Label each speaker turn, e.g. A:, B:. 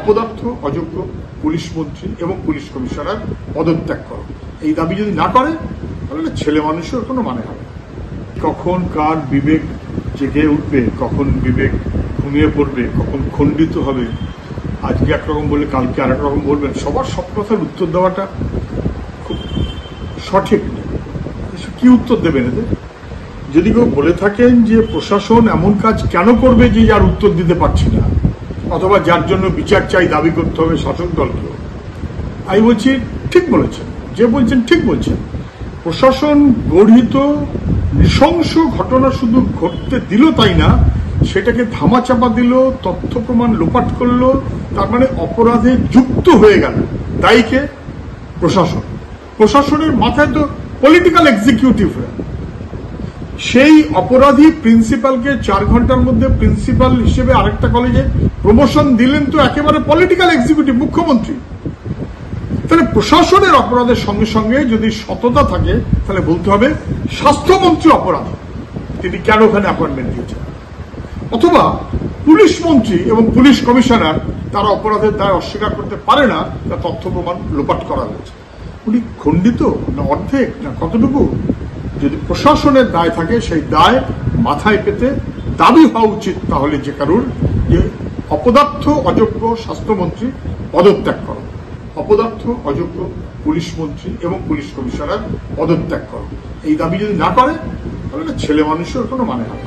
A: অপদার্থ অযোগ্য পুলিশ মন্ত্রী এবং পুলিশ কমিশনার পদত্যাগ করো। এই দাবি যদি না করে তাহলে ছেলে মানুষের কোনো মানে হবে। কখন কার বিবেক জেগে উঠবে, কখন বিবেক ঘুমিয়ে পড়বে, কখন খণ্ডিত হবে, আজকে একরকম বলে কালকে আরেক রকম বলবেন, সবার সব কথার উত্তর দেওয়াটা খুব সঠিক নেই। কি উত্তর দেবেন এদের? যদি কেউ বলে থাকেন যে প্রশাসন এমন কাজ কেন করবে যে যার উত্তর দিতে পারছি না, অথবা যার জন্য বিচার চাই দাবি করতে হবে শাসক দলকেও, আমি বলছি ঠিক বলেছেন, যে বলছেন ঠিক বলছেন। প্রশাসন গর্হিত নৃশংস ঘটনা শুধু ঘটতে দিল তাই না, সেটাকে ধামাচাপা দিল, তথ্য প্রমাণ লোপাট করলো, তার মানে অপরাধে যুক্ত হয়ে গেল। দায়ীকে প্রশাসন, প্রশাসনের মাথায় তো পলিটিক্যাল এক্সিকিউটিভ। সেই অপরাধী প্রিন্সিপালকে 4 ঘন্টার মধ্যে প্রিন্সিপাল হিসেবে আরেকটা কলেজে প্রমোশন দিলেন তো একেবারে পলিটিক্যাল এক্সিকিউটিভ, মুখ্যমন্ত্রী। তাহলে প্রশাসনের অপরাধের সঙ্গে সঙ্গে যদি সততা থাকে তাহলে বলতে হবে স্বাস্থ্যমন্ত্রী অপরাধী, তিনি কেন ওখানে অ্যাপয়েন্টমেন্ট দিয়েছেন। অথবা পুলিশ মন্ত্রী এবং পুলিশ কমিশনার তারা অপরাধের দায় অস্বীকার করতে পারে না, তা তথ্য প্রমাণ লোপাট করা হয়েছে। উনি খণ্ডিত না অর্ধেক না কতটুকু? যদি প্রশাসনের দায় থাকে সেই দায় মাথায় পেতে দাবি হওয়া উচিত তাহলে যে কারুর যে অপদার্থ অযোগ্য স্বাস্থ্যমন্ত্রী পদত্যাগ করো, অপদার্থ অযোগ্য পুলিশ মন্ত্রী এবং পুলিশ কমিশনার পদত্যাগ করো। এই দাবি যদি না করে তাহলে ছেলে মানুষের কোনো মানে হবে।